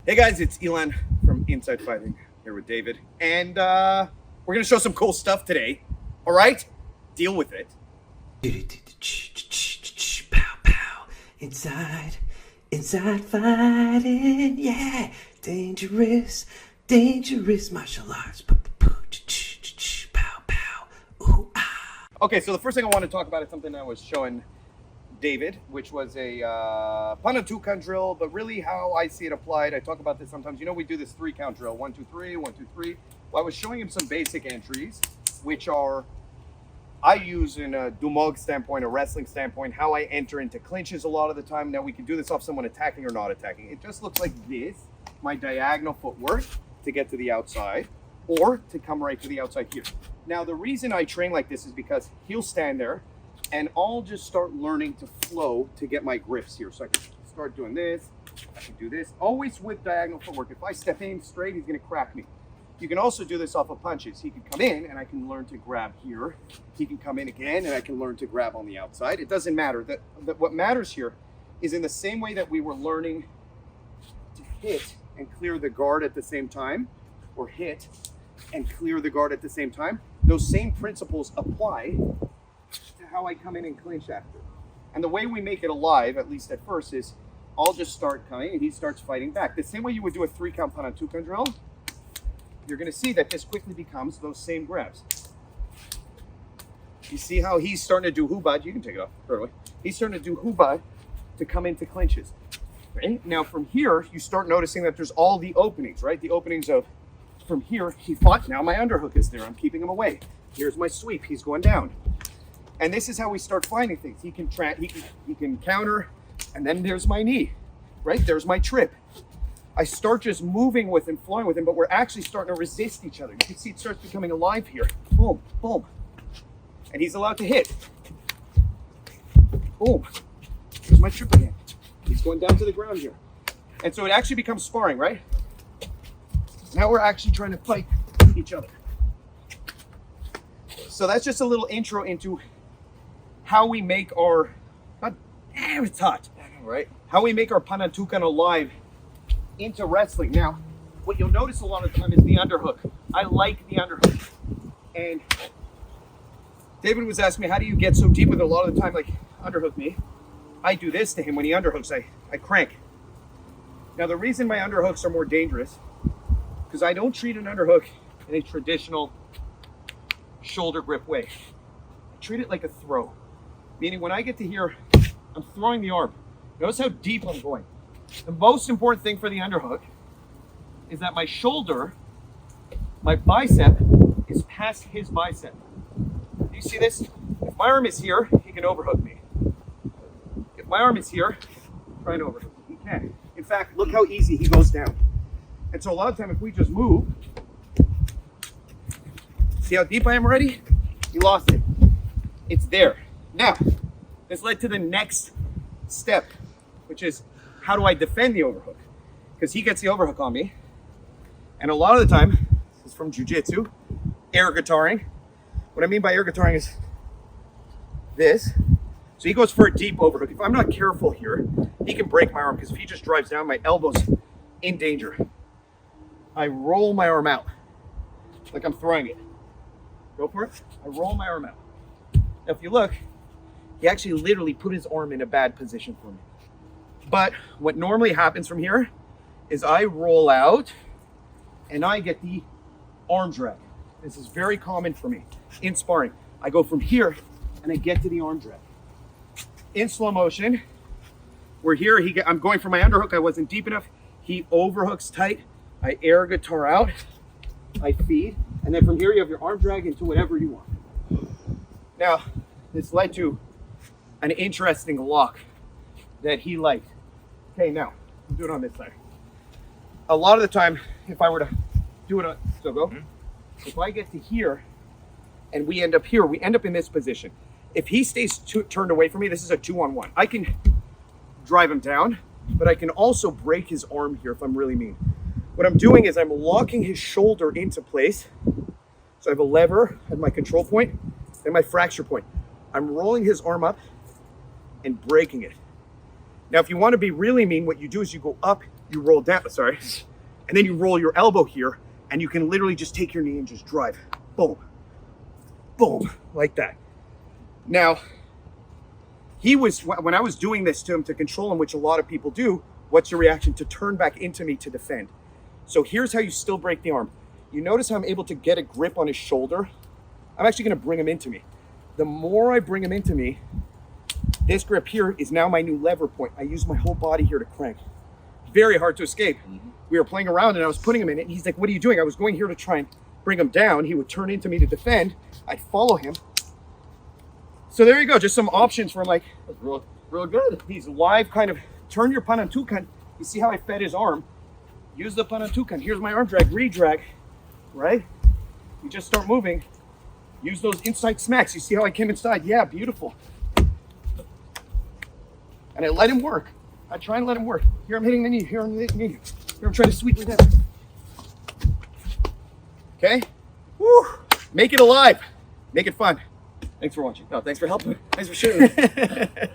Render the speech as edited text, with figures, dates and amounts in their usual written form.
Hey guys, it's Elon from Inside Fighting here with David, and we're gonna show some cool stuff today. All right, deal with it. Pow pow, inside fighting, yeah, dangerous martial arts. Pow pow, ooh ah. Okay, so the first thing I want to talk about is something I was showing David, which was a Panatukan drill, but really how I see it applied. I talk about this sometimes. You know, we do this 3-count drill, 1, 2, 3, 1, 2, 3. Well, I was showing him some basic entries, which are I use in a Dumog standpoint, a wrestling standpoint, how I enter into clinches a lot of the time. Now we can do this off someone attacking or not attacking. It just looks like this, my diagonal footwork to get to the outside or to come right to the outside here. Now the reason I train like this is because he'll stand there and I'll just start learning to flow to get my grips here. So I can start doing this, I can do this, always with diagonal footwork. If I step in straight, he's gonna crack me. You can also do this off of punches. He can come in and I can learn to grab here. He can come in again and I can learn to grab on the outside. It doesn't matter. What matters here is in the same way that we were learning to hit and clear the guard at the same time, or hit and clear the guard at the same time, those same principles apply to how I come in and clinch after. And the way we make it alive, at least at first, is I'll just start coming and he starts fighting back. The same way you would do a 3-count Panatukan drill, you're going to see that this quickly becomes those same grabs. You see how he's starting to do huba. You can take it off, totally. He's starting to do huba to come into clinches. Right? Now from here, you start noticing that there's all the openings, right? The openings of, from here, he fought, now my underhook is there. I'm keeping him away. Here's my sweep, he's going down. And this is how we start finding things. He can counter, and then there's my knee, right? There's my trip. I start just moving with him, flowing with him, but we're actually starting to resist each other. You can see it starts becoming alive here. Boom, boom. And he's allowed to hit. Boom. There's my trip again. He's going down to the ground here. And so it actually becomes sparring, right? Now we're actually trying to fight each other. So that's just a little intro into how we make our, it's hot, right? How we make our Panatukan alive into wrestling. Now, what you'll notice a lot of the time is the underhook. I like the underhook. And David was asking me, how do you get so deep with it? A lot of the time, like, underhook me. I do this to him when he underhooks, I crank. Now, the reason my underhooks are more dangerous, because I don't treat an underhook in a traditional shoulder grip way. I treat it like a throw. Meaning when I get to here, I'm throwing the arm. Notice how deep I'm going. The most important thing for the underhook is that my shoulder, my bicep, is past his bicep. Do you see this? If my arm is here, he can overhook me. If my arm is here, try and overhook me. He can. In fact, look how easy he goes down. And so a lot of time, if we just move, see how deep I am already? He lost it. It's there. Now, this led to the next step, which is how do I defend the overhook? Because he gets the overhook on me. And a lot of the time, this is from Jiu-Jitsu, air guitaring. What I mean by air guitaring is this. So he goes for a deep overhook. If I'm not careful here, he can break my arm because if he just drives down, my elbow's in danger. I roll my arm out like I'm throwing it. Go for it. I roll my arm out. Now, if you look, he actually literally put his arm in a bad position for me. But what normally happens from here is I roll out and I get the arm drag. This is very common for me in sparring. I go from here and I get to the arm drag. In slow motion, we're here, I'm going for my underhook, I wasn't deep enough. He overhooks tight, I air guitar out, I feed, and then from here you have your arm drag into whatever you want. Now, this led to an interesting lock that he liked. Okay, now, I'll do it on this side. A lot of the time, if I were to do it on, so go. If I get to here, and we end up here, we end up in this position. If he stays turned away from me, this is a 2-on-1. I can drive him down, but I can also break his arm here if I'm really mean. What I'm doing is I'm locking his shoulder into place. So I have a lever at my control point and my fracture point. I'm rolling his arm up and breaking it. Now, if you want to be really mean, what you do is you go up you roll down, sorry, and then you roll your elbow here, and you can literally just take your knee and just drive. Boom. Boom. Like that. Now, when I was doing this to him to control him, which a lot of people do, what's your reaction? To turn back into me to defend. So here's how you still break the arm. You notice how I'm able to get a grip on his shoulder? I'm actually gonna bring him into me. The more I bring him into me, this grip here is now my new lever point. I use my whole body here to crank. Very hard to escape. We were playing around and I was putting him in it, and he's like, what are you doing? I was going here to try and bring him down. He would turn into me to defend. I'd follow him. So there you go, just some options for him, like, Real good. he's live, kind of turn your panantukan. You see how I fed his arm? Use the panantukan. Here's my arm drag, re-drag, right? You just start moving. Use those inside smacks. You see how I came inside? Yeah, beautiful. And I let him work. I try and let him work. Here I'm hitting the knee, here I'm hitting the knee. Here I'm trying to sweep it down. Okay? Woo! Make it alive. Make it fun. Thanks for watching. No, thanks for helping. Thanks for sharing.